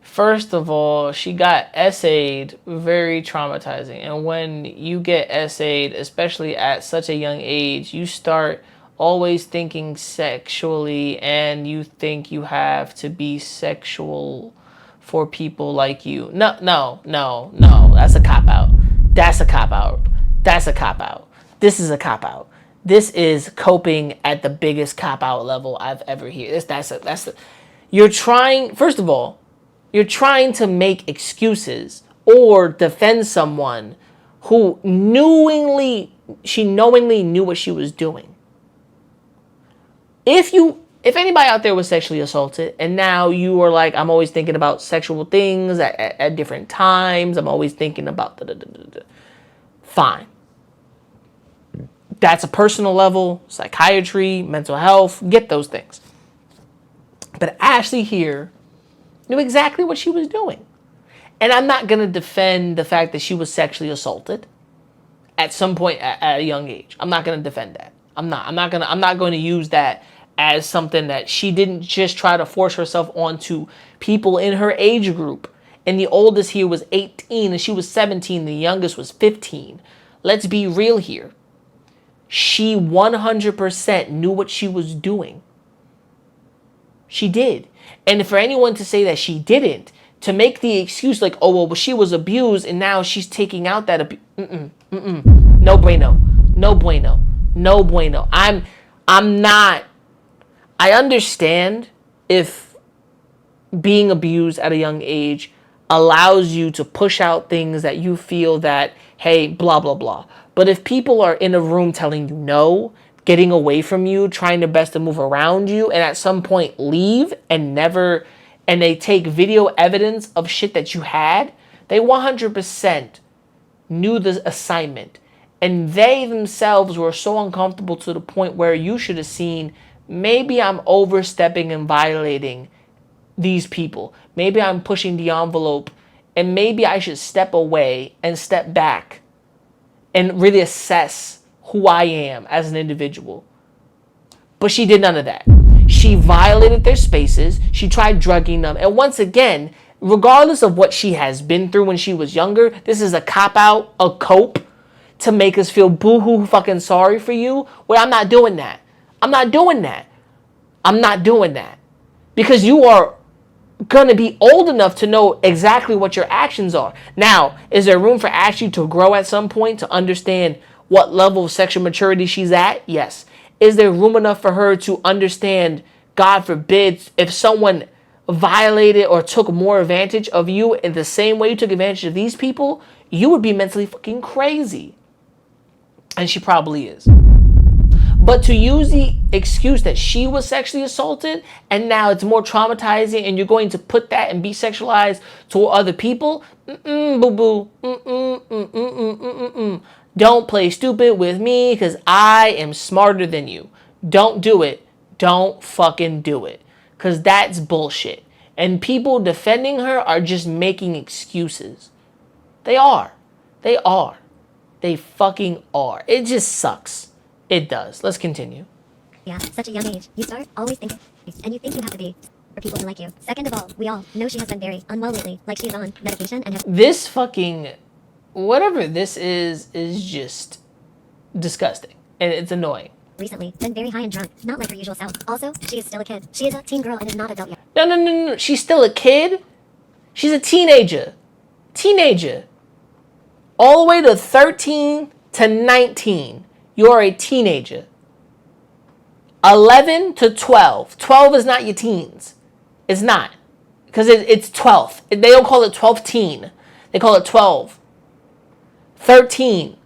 First of all, she got essayed, very traumatizing. And when you get essayed, especially at such a young age, you start always thinking sexually, and you think you have to be sexual for people like you. No. That's a cop-out. That's a cop-out. That's a cop-out. This is a cop-out. This is coping at the biggest cop-out level I've ever heard. You're trying, first of all, you're trying to make excuses or defend someone who knowingly knew what she was doing. If anybody out there was sexually assaulted and now you are like, I'm always thinking about sexual things at different times, I'm always thinking about fine. That's a personal level, psychiatry, mental health, get those things. But Ashley here knew exactly what she was doing. And I'm not going to defend the fact that she was sexually assaulted at some point at a young age. I'm not going to defend that. I'm not going to use that as something that she didn't just try to force herself onto people in her age group. And the oldest here was 18 and she was 17. The youngest was 15. Let's be real here. She 100% knew what she was doing. She did. And for anyone to say that she didn't, to make the excuse like, oh, well, she was abused and now she's taking out that abuse. No bueno. No bueno. No bueno. I'm not. I understand if being abused at a young age allows you to push out things that you feel that, hey, blah, blah, blah. But if people are in a room telling you no, getting away from you, trying their best to move around you, and at some point leave and they take video evidence of shit that you had, they 100% knew the assignment. And they themselves were so uncomfortable to the point where you should have seen, maybe I'm overstepping and violating these people. Maybe I'm pushing the envelope and maybe I should step away and step back and really assess who I am as an individual. But she did none of that. She violated their spaces. She tried drugging them. And once again, regardless of what she has been through when she was younger, this is a cop-out, a cope to make us feel boo-hoo fucking sorry for you. Well, I'm not doing that. I'm not doing that. I'm not doing that. Because you are going to be old enough to know exactly what your actions are. Now, is there room for Ashley to grow at some point to understand what level of sexual maturity she's at? Yes. Is there room enough for her to understand, God forbid, if someone violated or took more advantage of you in the same way you took advantage of these people, you would be mentally fucking crazy. And she probably is. But to use the excuse that she was sexually assaulted and now it's more traumatizing and you're going to put that and be sexualized to other people, boo-boo. Don't play stupid with me because I am smarter than you. Don't do it. Don't fucking do it. Because that's bullshit. And people defending her are just making excuses. They are. They are. They fucking are. It just sucks. It does. Let's continue. Yeah, such a young age. You start always thinking, and you think you have to be for people to like you. Second of all, we all know she has been very unwell lately, like she's on medication and has... This fucking... whatever this is just disgusting. And it's annoying. Recently, been very high and drunk, not like her usual self. Also, she is still a kid. She is a teen girl and is not adult yet. No. She's still a kid? She's a teenager. Teenager. All the way to 13 to 19. You're a teenager. 11 to 12. 12 is not your teens. It's not. Because it's 12. They don't call it 12 teen. They call it 12. 13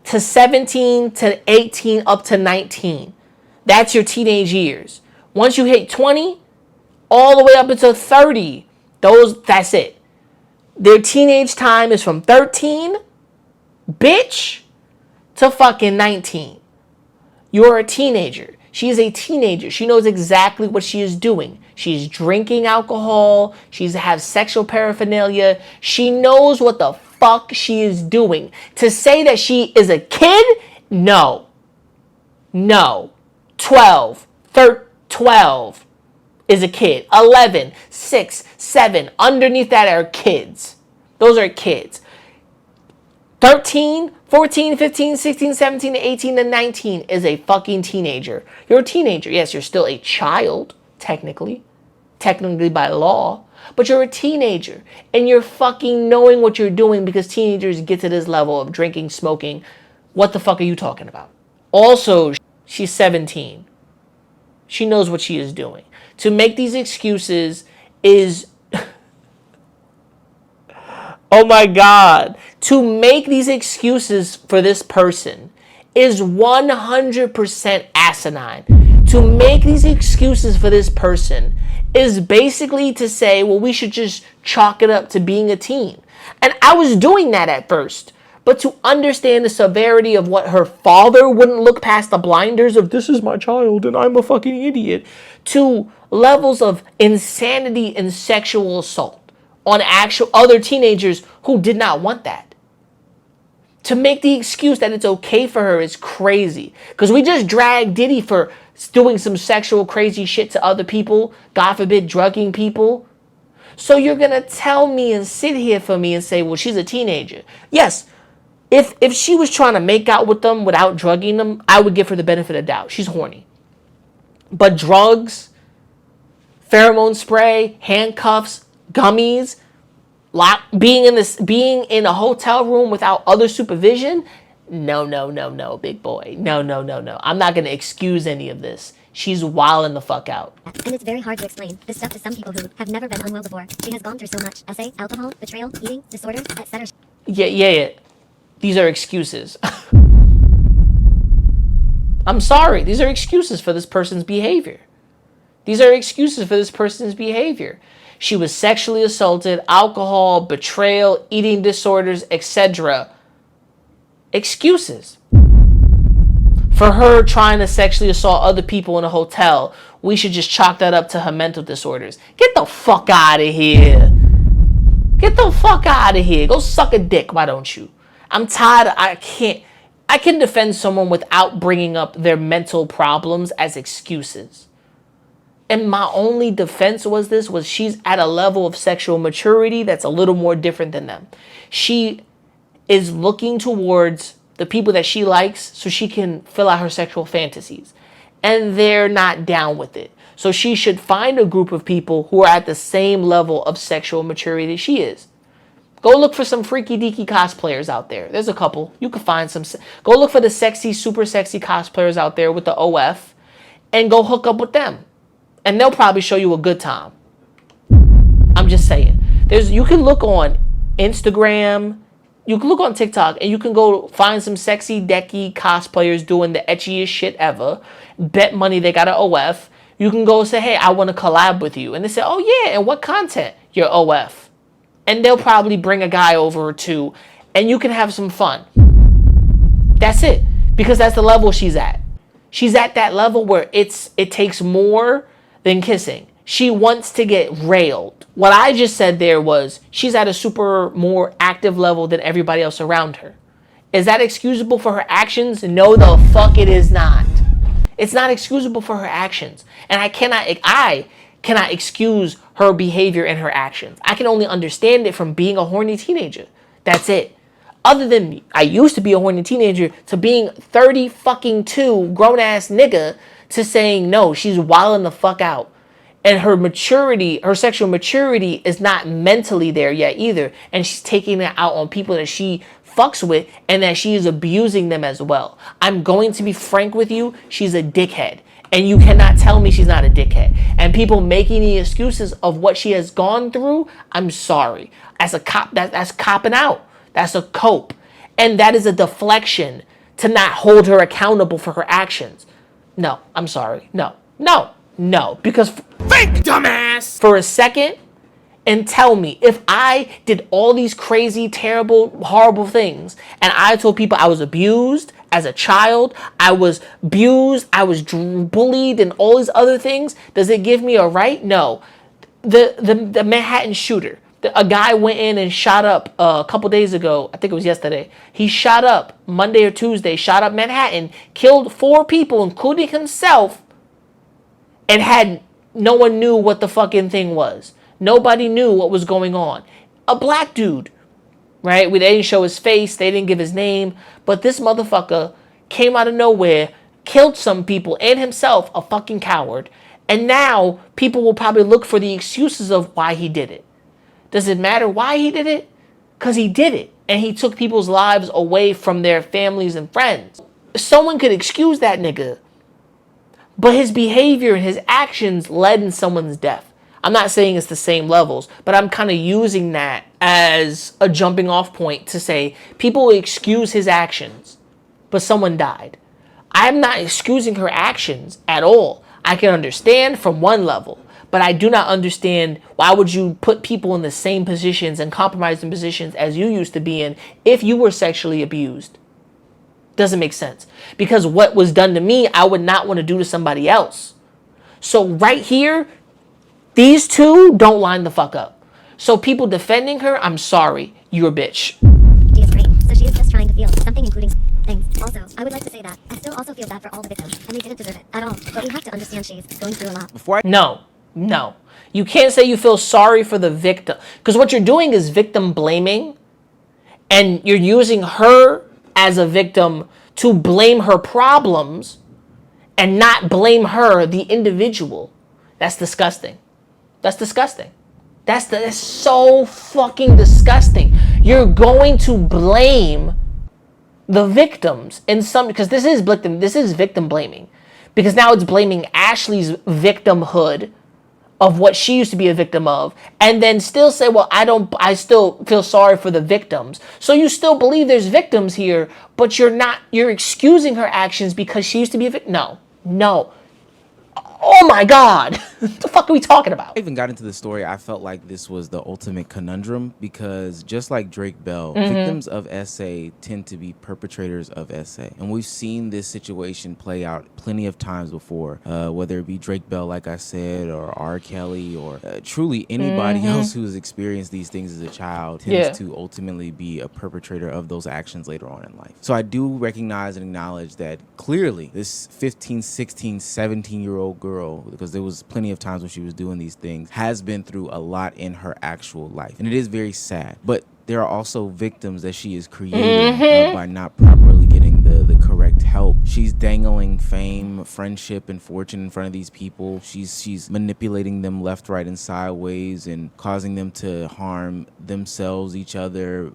to 17 to 18 up to 19. That's your teenage years. Once you hit 20, all the way up until 30, that's it. Their teenage time is from 13, bitch, to fucking 19. You're a teenager. She is a teenager. She knows exactly what she is doing. She's drinking alcohol. She's has sexual paraphernalia. She knows what the fuck she is doing. To say that she is a kid? No. No. 12. 12 is a kid. 11, 6, 7. Underneath that are kids. Those are kids. 13, 14, 15, 16, 17, 18, and 19 is a fucking teenager. You're a teenager. Yes, you're still a child, technically by law, but you're a teenager and you're fucking knowing what you're doing because teenagers get to this level of drinking, smoking. What the fuck are you talking about? Also, she's 17. She knows what she is doing. To make these excuses is... Oh my God. To make these excuses for this person is 100% asinine. To make these excuses for this person is basically to say, well, we should just chalk it up to being a teen. And I was doing that at first. But to understand the severity of what her father wouldn't look past the blinders of, this is my child and I'm a fucking idiot, to levels of insanity and sexual assault on actual other teenagers who did not want that. To make the excuse that it's okay for her is crazy. Because we just dragged Diddy for doing some sexual crazy shit to other people. God forbid, drugging people. So you're going to tell me and sit here for me and say, well, she's a teenager. Yes, if she was trying to make out with them without drugging them, I would give her the benefit of doubt. She's horny. But drugs, pheromone spray, handcuffs, gummies, being in a hotel room without other supervision, no, big boy. No. I'm not going to excuse any of this. She's wilding the fuck out. And it's very hard to explain this stuff to some people who have never been unwell before. She has gone through so much. Essay, alcohol, betrayal, eating disorders, etc. Yeah. These are excuses. I'm sorry. These are excuses for this person's behavior. She was sexually assaulted, alcohol, betrayal, eating disorders, etc. Excuses. For her trying to sexually assault other people in a hotel, we should just chalk that up to her mental disorders. Get the fuck out of here. Go suck a dick, why don't you? I'm tired. I can defend someone without bringing up their mental problems as excuses. And my only defense was she's at a level of sexual maturity that's a little more different than them. She is looking towards the people that she likes so she can fill out her sexual fantasies. And they're not down with it. So she should find a group of people who are at the same level of sexual maturity that she is. Go look for some freaky deaky cosplayers out there. There's a couple. You can find some. Go look for the sexy, super sexy cosplayers out there with the OF and go hook up with them. And they'll probably show you a good time. I'm just saying. You can look on Instagram, you can look on TikTok, and you can go find some sexy decky cosplayers doing the etchiest shit ever. Bet money they got an OF. You can go say, hey, I want to collab with you. And they say, oh yeah, and what content? Your OF. And they'll probably bring a guy over or two, and you can have some fun. That's it. Because that's the level she's at. She's at that level where it takes more than kissing. She wants to get railed. What I just said there was she's at a super more active level than everybody else around her. Is that excusable for her actions? No, the fuck it is not. It's not excusable for her actions. And I cannot excuse her behavior and her actions. I can only understand it from being a horny teenager. That's it. Other than me, I used to be a horny teenager, to being 30 fucking 2 grown ass nigga, to saying no, she's wilding the fuck out. And her maturity, her sexual maturity is not mentally there yet either. And she's taking it out on people that she fucks with and that she is abusing them as well. I'm going to be frank with you. She's a dickhead. And you cannot tell me she's not a dickhead. And people making the excuses of what she has gone through, I'm sorry. As a cop, that's copping out. That's a cope. And that is a deflection to not hold her accountable for her actions. No, I'm sorry. No. Because Think, dumbass! For a second, and tell me, if I did all these crazy, terrible, horrible things, and I told people I was abused, as a child. I was abused. I was bullied and all these other things. Does it give me a right? No. The Manhattan shooter. A guy went in and shot up a couple days ago. I think it was yesterday. He shot up Monday or Tuesday, shot up Manhattan, killed 4 people, including himself, and had no one knew what the fucking thing was. Nobody knew what was going on. A black dude, right? They didn't show his face. They didn't give his name. But this motherfucker came out of nowhere, killed some people and himself, a fucking coward. And now people will probably look for the excuses of why he did it. Does it matter why he did it? Because he did it. And he took people's lives away from their families and friends. Someone could excuse that nigga. But his behavior and his actions led in someone's death. I'm not saying it's the same levels, but I'm kind of using that as a jumping off point to say people will excuse his actions, but someone died. I'm not excusing her actions at all. I can understand from one level, but I do not understand why would you put people in the same positions and compromising positions as you used to be in if you were sexually abused. Doesn't make sense. Because what was done to me, I would not want to do to somebody else. So right here, these two don't line the fuck up. So people defending her, I'm sorry, you're a bitch. She is great, so she is just trying to feel something, including things. Also, I would like to say that I still also feel bad for all the victims, and they didn't deserve it at all. But we have to understand she's going through a lot. No. You can't say you feel sorry for the victim. Because what you're doing is victim blaming, and you're using her as a victim to blame her problems and not blame her, the individual. That's disgusting. That's disgusting. That's so fucking disgusting. You're going to blame the victims in some, because this is victim blaming. Because now it's blaming Ashley's victimhood of what she used to be a victim of, and then still say, well, I still feel sorry for the victims. So you still believe there's victims here, but you're excusing her actions because she used to be a victim. No. Oh my God. What the fuck are we talking about? I even got into the story. I felt like this was the ultimate conundrum because just like Drake Bell, victims of SA tend to be perpetrators of SA. And we've seen this situation play out plenty of times before, whether it be Drake Bell, like I said, or R. Kelly, or truly anybody else who has experienced these things as a child tends to ultimately be a perpetrator of those actions later on in life. So I do recognize and acknowledge that clearly this 15, 16, 17-year-old girl, because there was plenty of times when she was doing these things, has been through a lot in her actual life. And it is very sad. But there are also victims that she is creating by not properly getting the correct help. She's dangling fame, friendship, and fortune in front of these people. She's manipulating them left, right, and sideways and causing them to harm themselves, each other,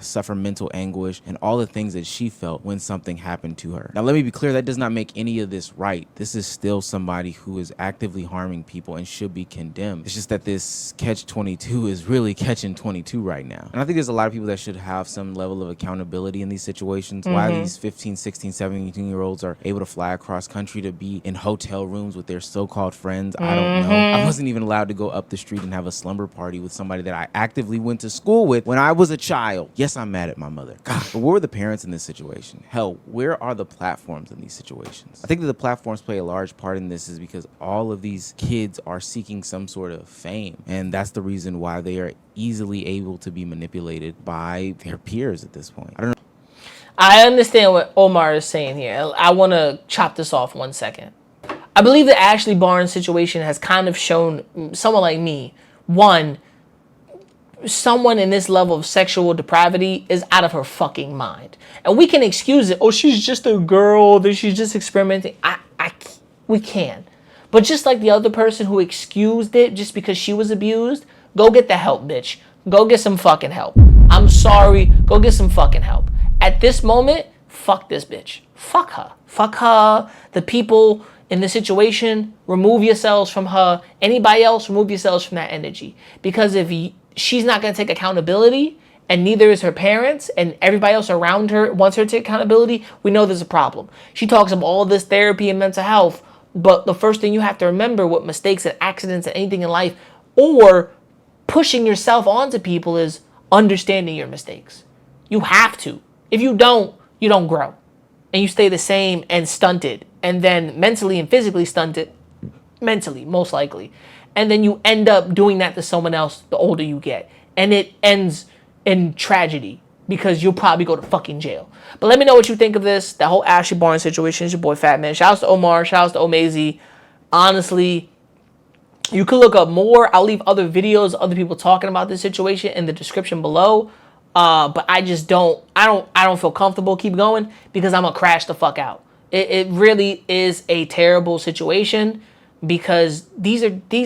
suffer mental anguish, and all the things that she felt when something happened to her. Now, let me be clear, that does not make any of this right. This is still somebody who is actively harming people and should be condemned. It's just that this catch-22 is really catching 22 right now. And I think there's a lot of people that should have some level of accountability in these situations. Why these 15, 16, 17-year-olds are able to fly across country to be in hotel rooms with their so-called friends, I don't know. I wasn't even allowed to go up the street and have a slumber party with somebody that I actively went to school with when I was a child. Yes, I'm mad at my mother. God, but where were the parents in this situation? Hell, where are the platforms in these situations? I think that the platforms play a large part in this is because all of these kids are seeking some sort of fame. And that's the reason why they are easily able to be manipulated by their peers at this point. I don't know. I understand what Omar is saying here. I want to chop this off 1 second. I believe the Ashley Barnes situation has kind of shown someone like me, one, someone in this level of sexual depravity is out of her fucking mind. And we can excuse it. Oh, she's just a girl. She's just experimenting. We can. But just like the other person who excused it just because she was abused, go get the help, bitch. Go get some fucking help. I'm sorry. Go get some fucking help. At this moment, fuck this bitch. Fuck her. Fuck her. The people in the situation, remove yourselves from her. Anybody else, remove yourselves from that energy. Because if she's not going to take accountability, and neither is her parents, and everybody else around her wants her to take accountability, we know there's a problem. She talks about all this therapy and mental health, but the first thing you have to remember with mistakes and accidents and anything in life, or pushing yourself onto people, is understanding your mistakes. You have to. If you don't grow. and you stay the same and stunted, and then mentally and physically stunted, mentally most likely, and then you end up doing that to someone else the older you get, and it ends in tragedy because you'll probably go to fucking jail. But let me know what you think of this, that whole Ashley Barnes situation. It's your boy Fat Man. Shouts to Omar, shouts to Omazy. Honestly, you can look up more. I'll leave other videos, other people talking about this situation in the description below. But I just don't feel comfortable keep going because I'm gonna crash the fuck out. It really is a terrible situation because these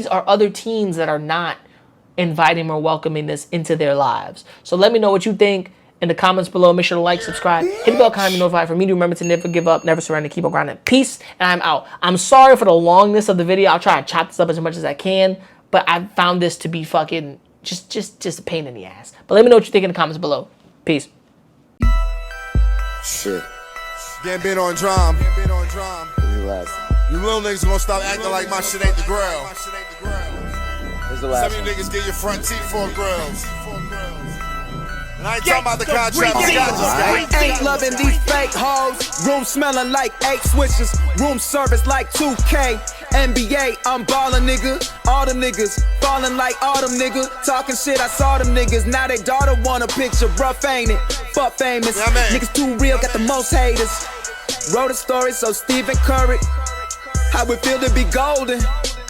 are other teens that are not inviting or welcoming this into their lives. So let me know what you think in the comments below. Make sure to like, subscribe, hit the bell, comment, be notified for me to remember to never give up, never surrender, keep on grinding. Peace, and I'm out. I'm sorry for the longness of the video. I'll try to chop this up as much as I can, but I found this to be fucking just a pain in the ass. But let me know what you think in the comments below. Peace. Shit. Getting on drum. You little niggas gonna stop acting like my shit ain't the grill. Some of you niggas get your front teeth for grills. And I ain't talking about the contract. Ain't loving these fake hoes. Room smelling like 8 switches. Room service like 2K. NBA, I'm ballin', nigga. All them niggas falling like autumn, nigga. Talking shit, I saw them niggas. Now they daughter want a picture. Rough, ain't it? Fuck famous. Yeah, niggas too real, got the most haters. Wrote a story so Stephen Curry. How it feel to be golden.